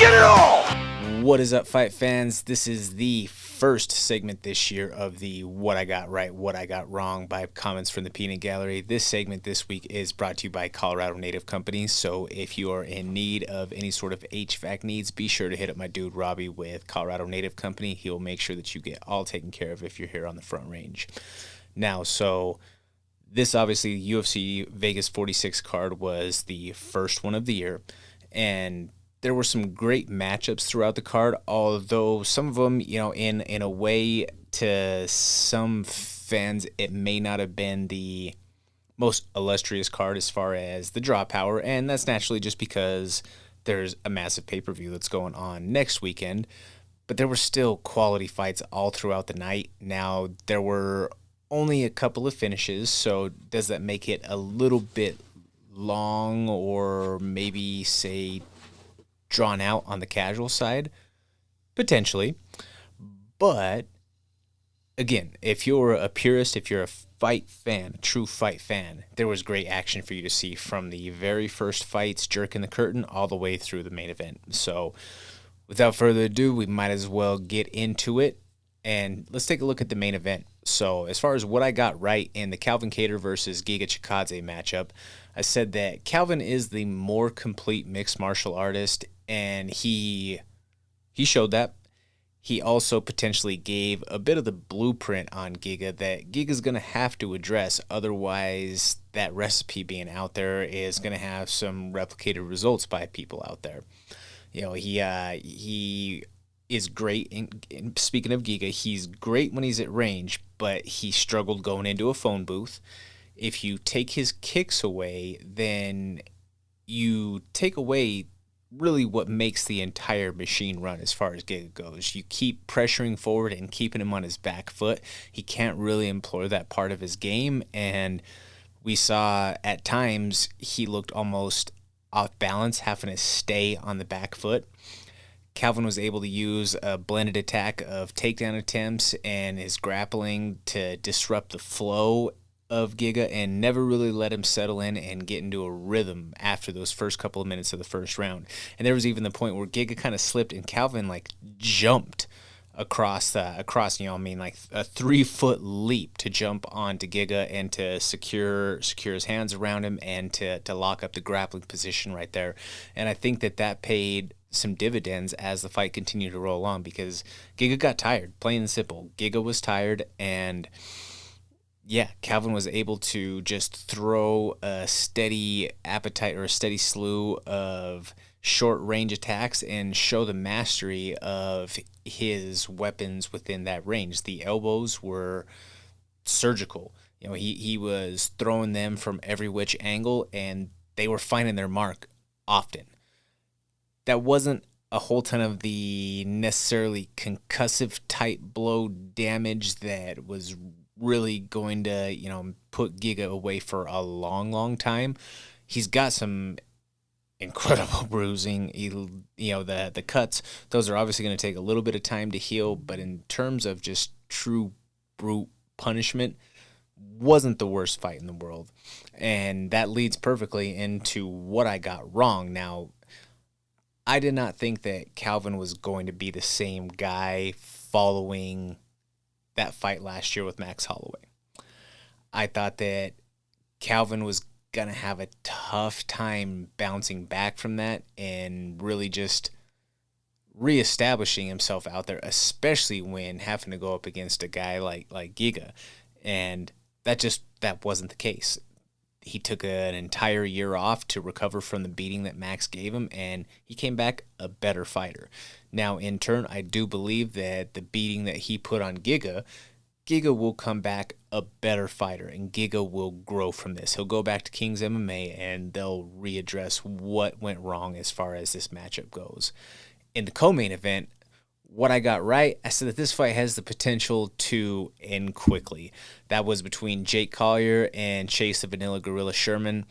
get it all! What is up, fight fans? This is the first segment this year of the What I Got Right, What I Got Wrong by comments from the Peanut Gallery. This segment this week is brought to you by Colorado Native Company, so if you are in need of any sort of HVAC needs, be sure to hit up my dude Robbie with Colorado Native Company. He'll make sure that you get all taken care of if you're here on the Front Range. Now, so this obviously UFC Vegas 46 card was the first one of the year, and there were some great matchups throughout the card, although some of them, in a way, to some fans, it may not have been the most illustrious card as far as the draw power, and that's naturally just because there's a massive pay-per-view that's going on next weekend, but there were still quality fights all throughout the night. Now, there were only a couple of finishes, so does that make it a little bit long or maybe, say, drawn out on the casual side? Potentially. But again, if you're a purist, if you're a fight fan, a true fight fan, there was great action for you to see from the very first fights, jerking the curtain, all the way through the main event. So without further ado, we might as well get into it, and let's take a look at the main event. So as far as what I got right in the Calvin Kattar versus Giga Chikadze matchup, I said that Calvin is the more complete mixed martial artist, and he showed that. He also potentially gave a bit of the blueprint on Giga that Giga's going to have to address. Otherwise, that recipe being out there is going to have some replicated results by people out there. He is great. In speaking of Giga, he's great when he's at range, but he struggled going into a phone booth. If you take his kicks away, then you take away really what makes the entire machine run as far as Giga goes. You keep pressuring forward and keeping him on his back foot. He can't really employ that part of his game, and we saw at times he looked almost off balance, having to stay on the back foot. Calvin was able to use a blended attack of takedown attempts and his grappling to disrupt the flow of Giga and never really let him settle in and get into a rhythm after those first couple of minutes of the first round. And there was even the point where Giga kind of slipped and Calvin jumped across like a 3-foot leap to jump onto Giga and to secure his hands around him and to lock up the grappling position right there. And I think that paid some dividends as the fight continued to roll on, because Giga got tired, plain and simple. Giga was tired, and yeah, Calvin was able to just throw a steady appetite or a steady slew of short range attacks and show the mastery of his weapons within that range. The elbows were surgical. He was throwing them from every which angle, and they were finding their mark often. That wasn't a whole ton of the necessarily concussive type blow damage that was really going to, put Giga away for a long, long time. He's got some incredible bruising. The cuts, those are obviously going to take a little bit of time to heal, but in terms of just true brute punishment, wasn't the worst fight in the world. And that leads perfectly into what I got wrong. Now, I did not think that Calvin was going to be the same guy following that fight last year with Max Holloway. I thought that Calvin was going to have a tough time bouncing back from that and really just reestablishing himself out there, especially when having to go up against a guy like Giga. And that wasn't the case. He took an entire year off to recover from the beating that Max gave him, and he came back a better fighter. Now, in turn, I do believe that the beating that he put on Giga will come back a better fighter, and Giga will grow from this. He'll go back to King's MMA, and they'll readdress what went wrong as far as this matchup goes. In the co-main event, what I got right, I said that this fight has the potential to end quickly. That was between Jake Collier and Chase the Vanilla Gorilla Sherman.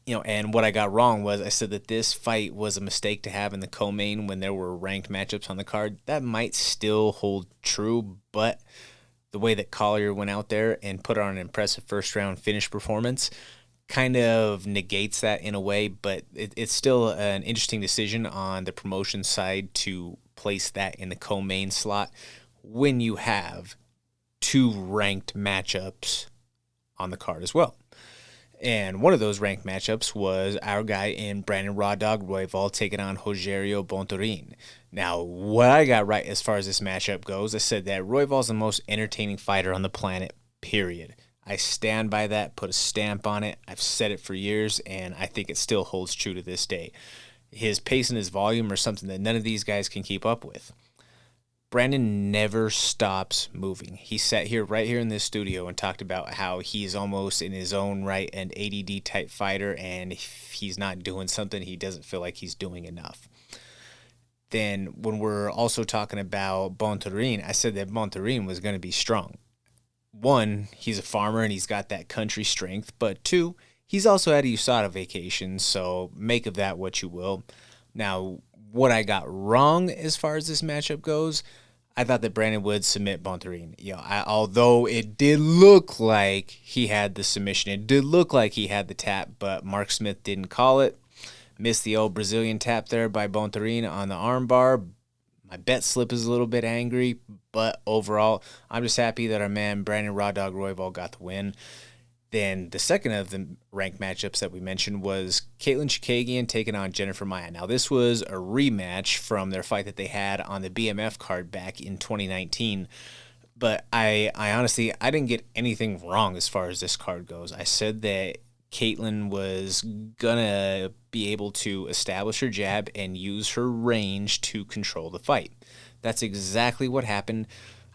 And what I got wrong was I said that this fight was a mistake to have in the co-main when there were ranked matchups on the card. That might still hold true, but the way that Collier went out there and put on an impressive first-round finish performance, kind of negates that in a way, but it's still an interesting decision on the promotion side to place that in the co-main slot when you have two ranked matchups on the card as well. And one of those ranked matchups was our guy in Brandon Raw Dog Royval taking on Rogerio Bontorin. Now, what I got right as far as this matchup goes, I said that Royval's the most entertaining fighter on the planet, period. I stand by that, put a stamp on it. I've said it for years, and I think it still holds true to this day. His pace and his volume are something that none of these guys can keep up with. Brandon never stops moving. He sat here right here in this studio and talked about how he's almost in his own right an ADD type fighter, and if he's not doing something, he doesn't feel like he's doing enough. Then when we're also talking about Bontorin, I said that Bontorin was going to be strong. One, he's a farmer and he's got that country strength, but two, he's also at a USADA vacation, so make of that what you will. Now, what I got wrong as far as this matchup goes, I thought that Brandon would submit Bontorin. Although it did look like he had the submission, it did look like he had the tap, but Mark Smith didn't call it. Missed the old Brazilian tap there by Bontorin on the armbar. My bet slip is a little bit angry, but overall, I'm just happy that our man Brandon Raw Dog Royval got the win. Then the second of the ranked matchups that we mentioned was Caitlin Chikagian taking on Jennifer Maia. Now, this was a rematch from their fight that they had on the BMF card back in 2019. But I honestly, I didn't get anything wrong as far as this card goes. I said that Caitlin was going to be able to establish her jab and use her range to control the fight. That's exactly what happened.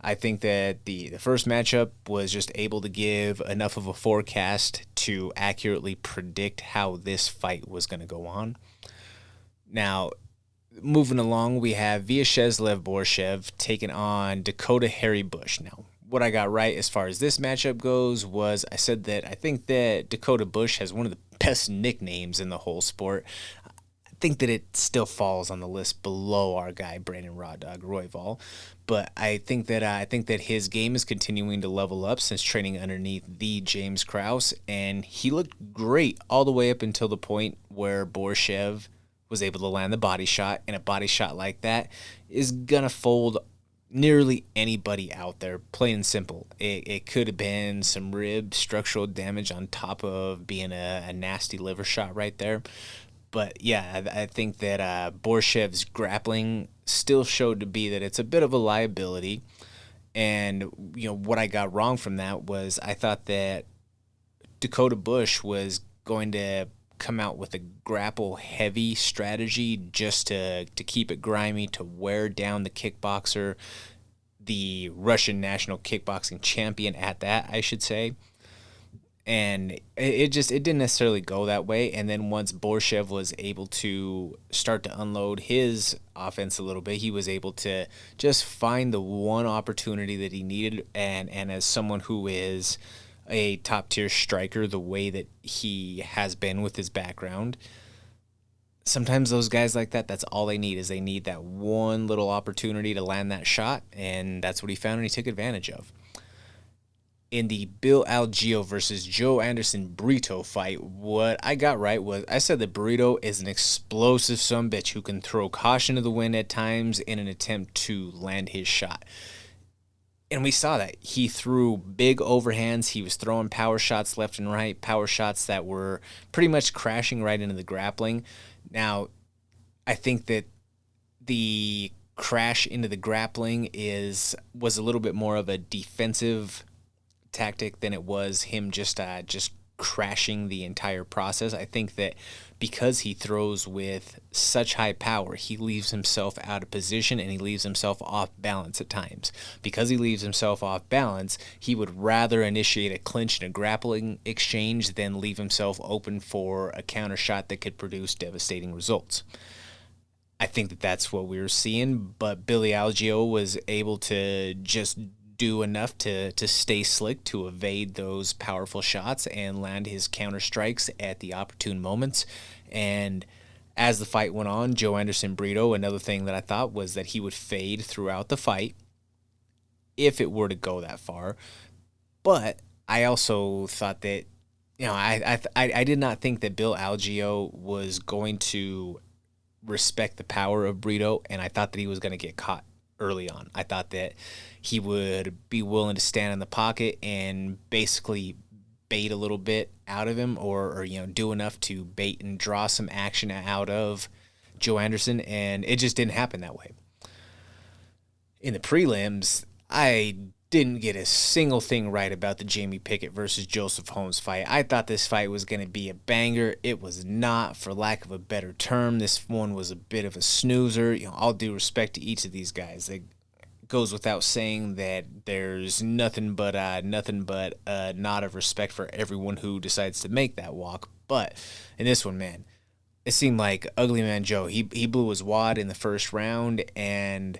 I think that the first matchup was just able to give enough of a forecast to accurately predict how this fight was going to go on. Now, moving along, we have Vyacheslav Borshev taking on Dakota Harry Bush. Now, what I got right as far as this matchup goes was I said that I think that Dakota Bush has one of the best nicknames in the whole sport. I think that it still falls on the list below our guy Brandon Raw Dog Royval, but I think that his game is continuing to level up since training underneath the James Krause, and he looked great all the way up until the point where Borshev was able to land the body shot, and a body shot like that is gonna fold nearly anybody out there, plain and simple. It could have been some rib structural damage on top of being a nasty liver shot right there. But yeah, I think that Borshev's grappling still showed to be that it's a bit of a liability. And, what I got wrong from that was I thought that Dakota Bush was going to come out with a grapple heavy strategy just to keep it grimy, to wear down the kickboxer, the Russian national kickboxing champion at that, I should say. And it didn't necessarily go that way. And then once Borshev was able to start to unload his offense a little bit, he was able to just find the one opportunity that he needed. And as someone who is a top-tier striker the way that he has been with his background, sometimes those guys like that, that's all they need, is they need that one little opportunity to land that shot, and that's what he found and he took advantage of. In the Bill Algeo versus Joe Anderson Brito fight, what I got right was I said that Brito is an explosive sumbitch who can throw caution to the wind at times in an attempt to land his shot. And we saw that. He threw big overhands. He was throwing power shots left and right, power shots that were pretty much crashing right into the grappling. Now, I think that the crash into the grappling was a little bit more of a defensive tactic than it was him just crashing the entire process. I think that because he throws with such high power, he leaves himself out of position and he leaves himself off balance at times. Because he leaves himself off balance, he would rather initiate a clinch and a grappling exchange than leave himself open for a counter shot that could produce devastating results. I think that that's what we were seeing, but Billy Algeo was able to just do enough to stay slick, to evade those powerful shots and land his counter strikes at the opportune moments. And as the fight went on, Joe Anderson Brito, another thing that I thought was that he would fade throughout the fight if it were to go that far. But I also thought that I did not think that Bill Algeo was going to respect the power of Brito, and I thought that he was going to get caught early on. I thought that he would be willing to stand in the pocket and basically bait a little bit out of him, or do enough to bait and draw some action out of Joe Anderson, and it just didn't happen that way. In the prelims, I didn't get a single thing right about the Jamie Pickett versus Joseph Holmes fight. I thought this fight was going to be a banger. It was not, for lack of a better term. This one was a bit of a snoozer. All due respect to each of these guys. It goes without saying that there's nothing but a nod of respect for everyone who decides to make that walk. But in this one, man, it seemed like Ugly Man Joe, he blew his wad in the first round, and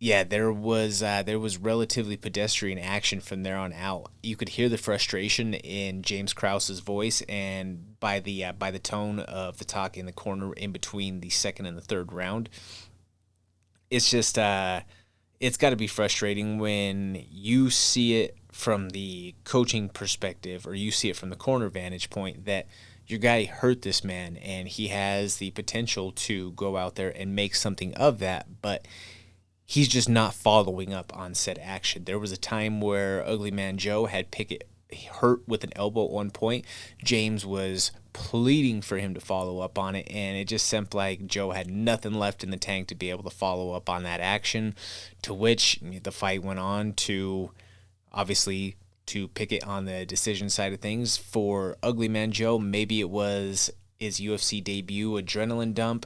yeah, there was relatively pedestrian action from there on out. You could hear the frustration in James Krause's voice, and by the tone of the talk in the corner in between the second and the third round. It's just it's got to be frustrating when you see it from the coaching perspective, or you see it from the corner vantage point, that your guy hurt this man and he has the potential to go out there and make something of that, but he's just not following up on said action. There was a time where Ugly Man Joe had Pickett hurt with an elbow at one point. James was pleading for him to follow up on it, and it just seemed like Joe had nothing left in the tank to be able to follow up on that action, to which the fight went on to, obviously, to Pickett on the decision side of things. For Ugly Man Joe, maybe it was his UFC debut adrenaline dump.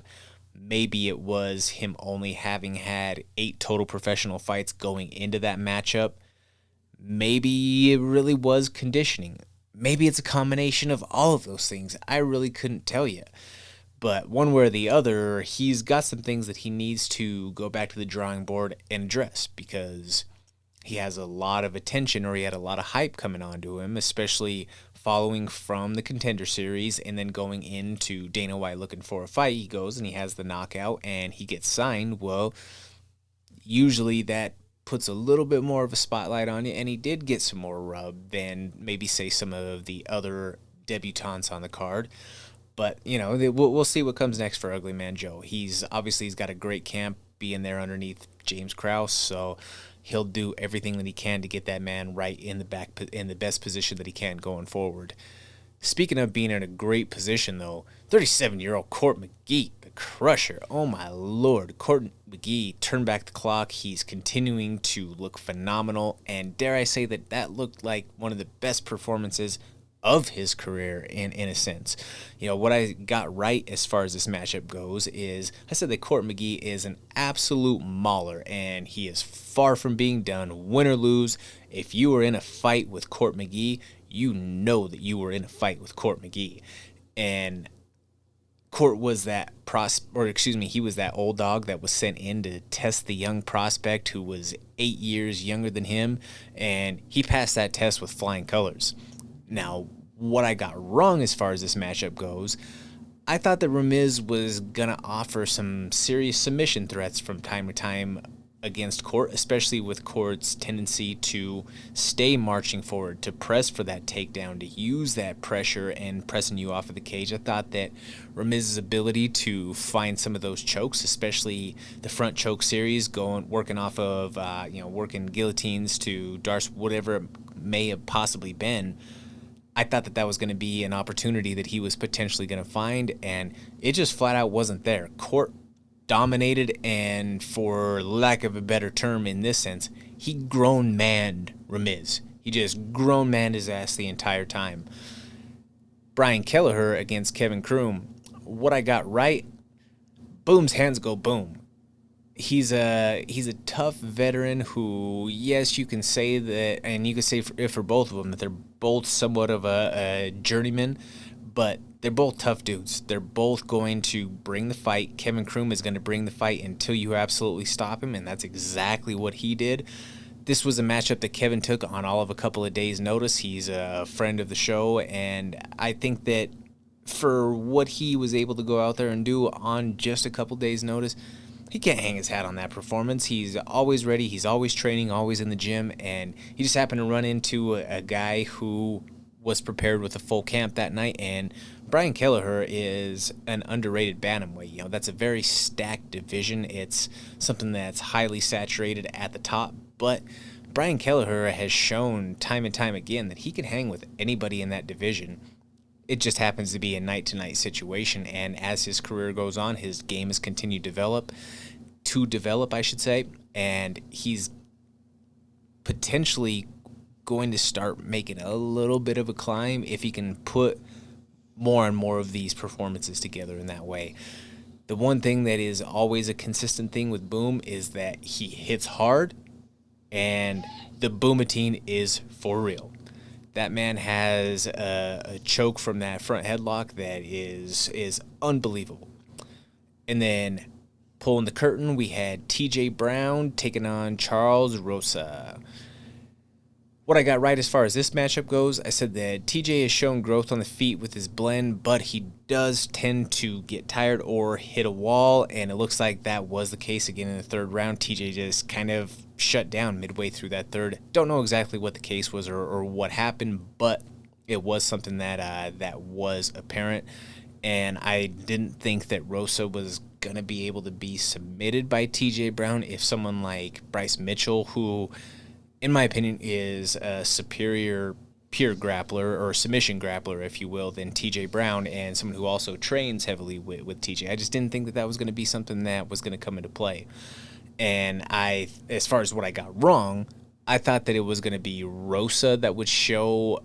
Maybe it was him only having had 8 total professional fights going into that matchup. Maybe it really was conditioning. Maybe it's a combination of all of those things. I really couldn't tell you. But one way or the other, he's got some things that he needs to go back to the drawing board and address, because he has a lot of attention, or he had a lot of hype coming onto him, especially following from the Contender Series and then going into Dana White looking for a fight. He goes and he has the knockout and he gets signed. Well, usually that puts a little bit more of a spotlight on you, and he did get some more rub than maybe, say, some of the other debutantes on the card. But, we'll see what comes next for Ugly Man Joe. He's got a great camp being there underneath James Krause, so he'll do everything that he can to get that man right in the best position that he can going forward. Speaking of being in a great position, though, 37-year-old Court McGee, the Crusher. Oh, my Lord. Court McGee turned back the clock. He's continuing to look phenomenal, and dare I say that looked like one of the best performances of his career in a sense. What I got right as far as this matchup goes is I said that Court McGee is an absolute mauler, and he is far from being done. Win or lose, if you were in a fight with Court McGee, you know that you were in a fight with Court McGee. And Court was he was that old dog that was sent in to test the young prospect who was 8 years younger than him, and he passed that test with flying colors. Now, what I got wrong as far as this matchup goes, I thought that Ramiz was going to offer some serious submission threats from time to time against Court, especially with Court's tendency to stay marching forward, to press for that takedown, to use that pressure and pressing you off of the cage. I thought that Ramiz's ability to find some of those chokes, especially the front choke series, working off of, working guillotines to Darce, whatever it may have possibly been, I thought that was going to be an opportunity that he was potentially going to find, and it just flat out wasn't there. Court dominated, and for lack of a better term in this sense, he grown-manned Ramiz. He just grown-manned his ass the entire time. Brian Kelleher against Kevin Kroom, what I got right, Boom's hands go boom. He's a tough veteran who, yes, you can say that, and you can say for both of them that they're both somewhat of a journeyman, but they're both tough dudes. They're both going to bring the fight. Kevin Kroom is going to bring the fight until you absolutely stop him, and that's exactly what he did. This was a matchup that Kevin took on all of a couple of days' notice. He's a friend of the show, and I think that for what he was able to go out there and do on just a couple days' notice, he can't hang his hat on that performance. He's always ready. He's always training, always in the gym, and he just happened to run into a guy who was prepared with a full camp that night, and Brian Kelleher is an underrated bantamweight. You know, that's a very stacked division. It's something that's highly saturated at the top, but Brian Kelleher has shown time and time again that he can hang with anybody in that division. It just happens to be a night-to-night situation, and as his career goes on, his game has continued to develop, I should say, and he's potentially going to start making a little bit of a climb if he can put more and more of these performances together in that way. The one thing that is always a consistent thing with Boom is that he hits hard, and the Boomatine is for real. That man has a choke from that front headlock that is unbelievable. And then pulling the curtain, we had TJ Brown taking on Charles Rosa. What I got right as far as this matchup goes, I said that TJ has shown growth on the feet with his blend, but he does tend to get tired or hit a wall, and it looks like that was the case again in the third round. TJ just kind of shut down midway through that third. Don't know exactly what the case was or what happened, but it was something that was apparent, and I didn't think that Rosa was going to be able to be submitted by TJ Brown if someone like Bryce Mitchell, who in my opinion is a superior pure grappler or submission grappler, if you will, than TJ Brown, and someone who also trains heavily with TJ. I just didn't think that was going to be something that was going to come into play. And as far as what I got wrong, I thought that it was going to be Rosa that would show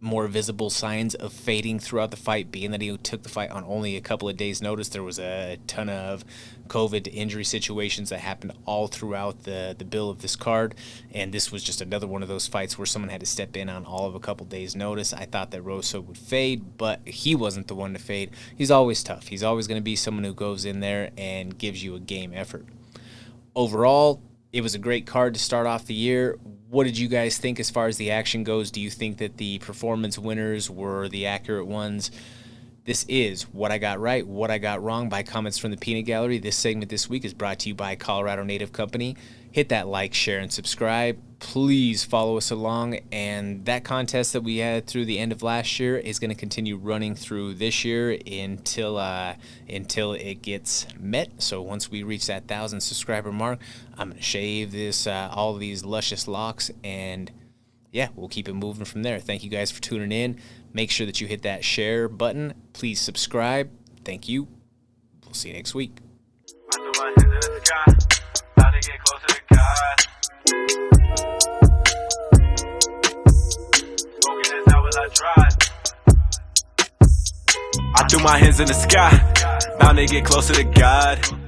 more visible signs of fading throughout the fight, being that he took the fight on only a couple of days' notice. There was a ton of COVID injury situations that happened all throughout the bill of this card, and this was just another one of those fights where someone had to step in on all of a couple days' notice. I thought that Rosa would fade, but he wasn't the one to fade. He's always tough. He's always going to be someone who goes in there and gives you a game effort. Overall, it was a great card to start off the year. What did you guys think as far as the action goes? Do you think that the performance winners were the accurate ones? This is What I Got Right, What I Got Wrong by Comments from the Peanut Gallery. This segment this week is brought to you by Colorado Native Company. Hit that like, share, and subscribe. Please follow us along. And that contest that we had through the end of last year is going to continue running through this year until it gets met. So once we reach that 1,000 subscriber mark, I'm going to shave all of these luscious locks, and yeah, we'll keep it moving from there. Thank you guys for tuning in. Make sure that you hit that share button. Please subscribe. Thank you. We'll see you next week. I threw my hands in the sky, bound to get closer to God.